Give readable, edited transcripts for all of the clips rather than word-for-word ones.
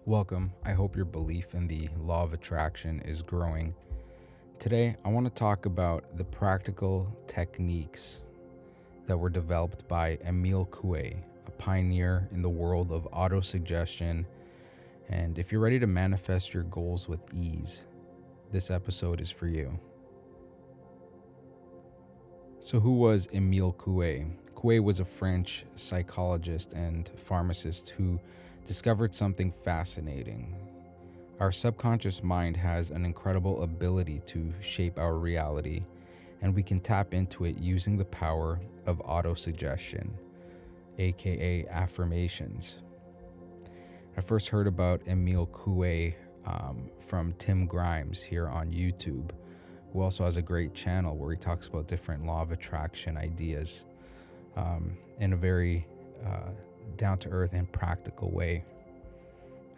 Welcome. I hope your belief in the law of attraction is growing. Today, I want to talk about the practical techniques that were developed by Emile Coué, a pioneer in the world of autosuggestion. And if you're ready to manifest your goals with ease, this episode is for you. So, who was Emile Coué? Coué was a French psychologist and pharmacist who discovered something fascinating. Our subconscious mind has an incredible ability to shape our reality, and we can tap into it using the power of autosuggestion, aka affirmations. I first heard about Emile Coue from Tim Grimes here on YouTube, who also has a great channel where he talks about different law of attraction ideas in a very down-to-earth and practical way.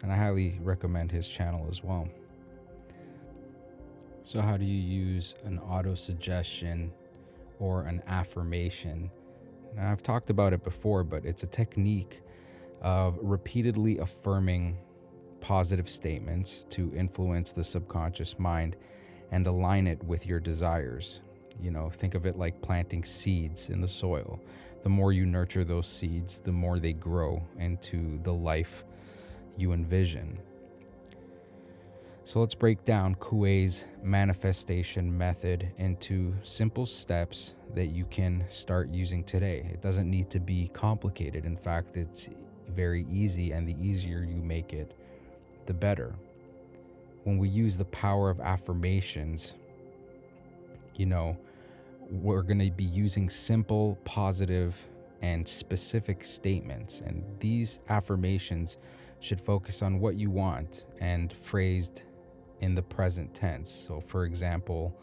And I highly recommend his channel as well. So how do you use an autosuggestion or an affirmation? Now, I've talked about it before, but it's a technique of repeatedly affirming positive statements to influence the subconscious mind and align it with your desires. Think of it like planting seeds in the soil. The more you nurture those seeds, the more they grow into the life you envision. So let's break down Coué's manifestation method into simple steps that you can start using today. It doesn't need to be complicated. In fact, it's very easy, and the easier you make it, the better. When we use the power of affirmations, we're going to be using simple, positive, and specific statements. And these affirmations should focus on what you want and phrased in the present tense. So, for example,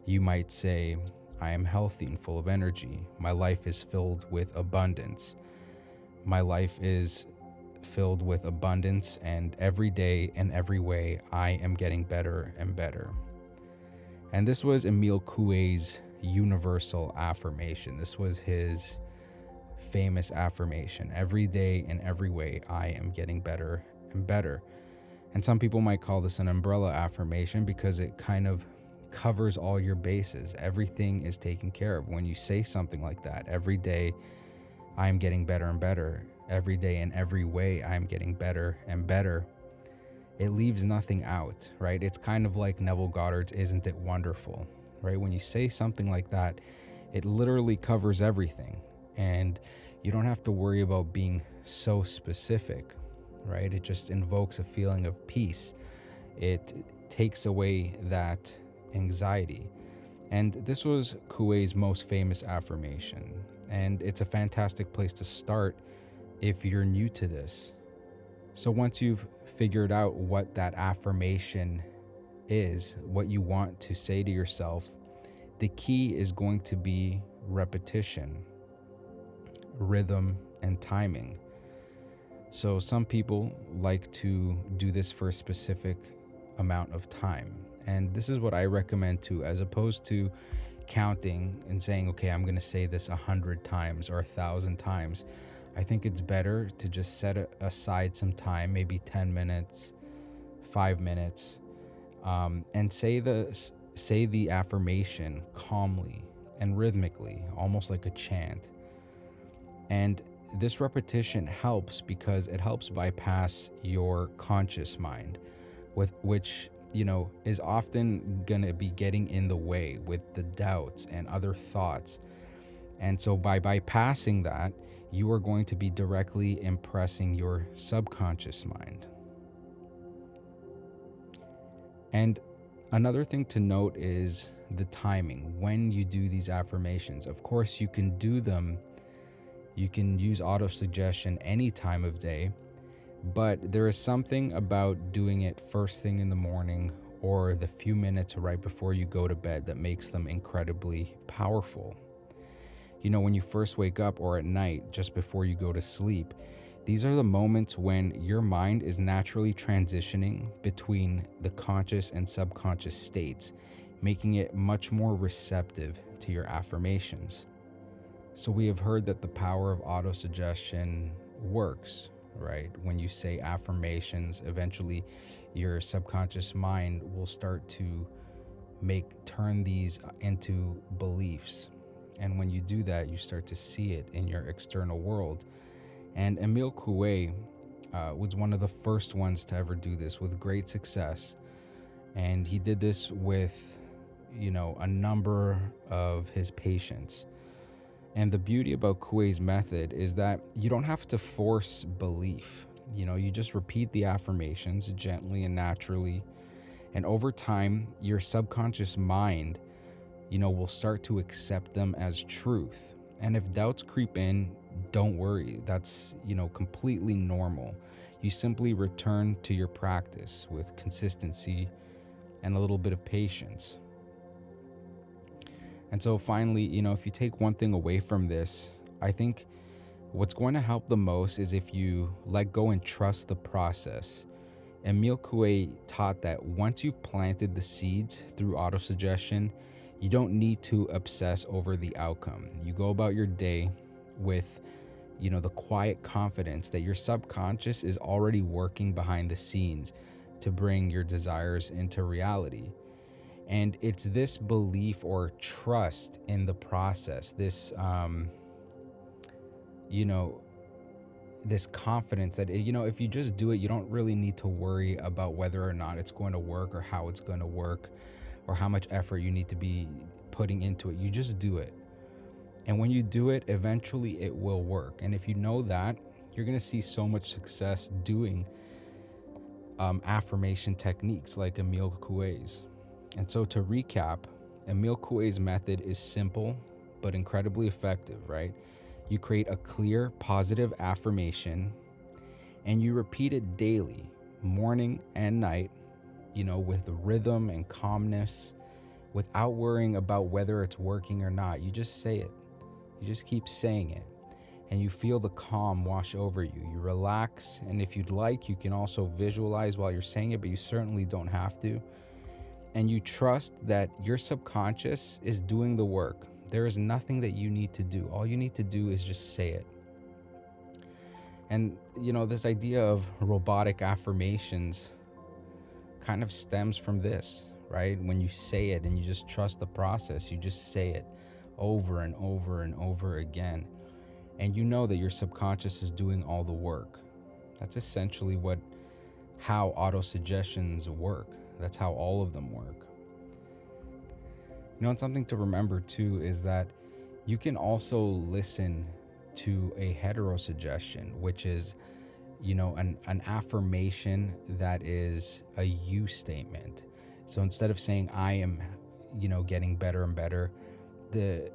you might say, I am healthy and full of energy. My life is filled with abundance. My life is filled with abundance, and every day and every way I am getting better and better. And this was Emile Coué's universal affirmation. This was his famous affirmation. Every day in every way I am getting better and better. And some people might call this an umbrella affirmation because it kind of covers all your bases. Everything is taken care of when you say something like that. Every day I am getting better and better. Every day in every way I am getting better and better. It leaves nothing out, right? It's kind of like Neville Goddard's Isn't It Wonderful, right? When you say something like that, it literally covers everything. And you don't have to worry about being so specific, right? It just invokes a feeling of peace. It takes away that anxiety. And this was Coué's most famous affirmation. And it's a fantastic place to start if you're new to this. So once you've figured out what that affirmation is, what you want to say to yourself, the key is going to be repetition, rhythm, and timing. So some people like to do this for a specific amount of time. And this is what I recommend too, as opposed to counting and saying, okay, I'm going to say this 100 times or 1,000 times. I think it's better to just set aside some time, maybe 10 minutes, 5 minutes, and say the affirmation calmly and rhythmically, almost like a chant. And this repetition helps because it helps bypass your conscious mind, which is often going to be getting in the way with the doubts and other thoughts. And so by bypassing that, you are going to be directly impressing your subconscious mind. And another thing to note is the timing when you do these affirmations. Of course, you can do them. You can use autosuggestion any time of day, but there is something about doing it first thing in the morning or the few minutes right before you go to bed that makes them incredibly powerful. When you first wake up or at night, just before you go to sleep, these are the moments when your mind is naturally transitioning between the conscious and subconscious states, making it much more receptive to your affirmations. So we have heard that the power of autosuggestion works, right? When you say affirmations, eventually your subconscious mind will start to turn these into beliefs. And when you do that, you start to see it in your external world. And Emile Coué was one of the first ones to ever do this with great success. And he did this with, a number of his patients. And the beauty about Coué's method is that you don't have to force belief. You just repeat the affirmations gently and naturally. And over time, your subconscious mind, will start to accept them as truth. And if doubts creep in, don't worry. That's, completely normal. You simply return to your practice with consistency and a little bit of patience. And so finally, if you take one thing away from this, I think what's going to help the most is if you let go and trust the process. Emile Coue taught that once you've planted the seeds through autosuggestion, you don't need to obsess over the outcome. You go about your day with, the quiet confidence that your subconscious is already working behind the scenes to bring your desires into reality. And it's this belief or trust in the process, this, this confidence that, if you just do it, you don't really need to worry about whether or not it's going to work or how it's going to work or how much effort you need to be putting into it. You just do it. And when you do it, eventually it will work. And if you know that, you're going to see so much success doing affirmation techniques like Emile Coué's. And so to recap, Emile Coué's method is simple but incredibly effective, right? You create a clear, positive affirmation and you repeat it daily, morning and night, with rhythm and calmness, without worrying about whether it's working or not. You just say it. You just keep saying it. And you feel the calm wash over you. You relax, and if you'd like, you can also visualize while you're saying it, but you certainly don't have to. And you trust that your subconscious is doing the work. There is nothing that you need to do. All you need to do is just say it. And, this idea of robotic affirmations kind of stems from this, right? When you say it and you just trust the process, you just say it over and over and over again. And you know that your subconscious is doing all the work. That's essentially how autosuggestions work. That's how all of them work. And something to remember too is that you can also listen to a heterosuggestion, which is, an affirmation that is a you statement. So instead of saying I am, getting better and better, the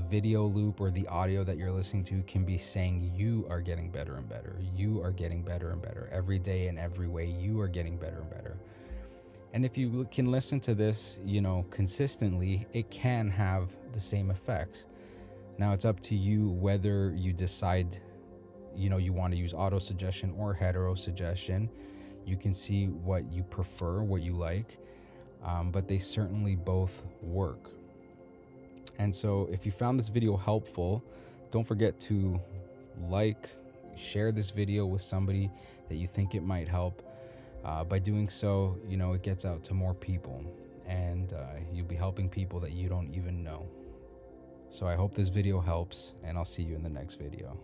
video loop or the audio that you're listening to can be saying you are getting better and better. You are getting better and better. Every day in every way, you are getting better and better. And if you can listen to this, consistently, it can have the same effects. Now it's up to you whether you decide, you want to use autosuggestion or heterosuggestion. You can see what you prefer, what you like, but they certainly both work. And so if you found this video helpful, don't forget to share this video with somebody that you think it might help. By doing so, it gets out to more people, and you'll be helping people that you don't even know. So I hope this video helps, and I'll see you in the next video.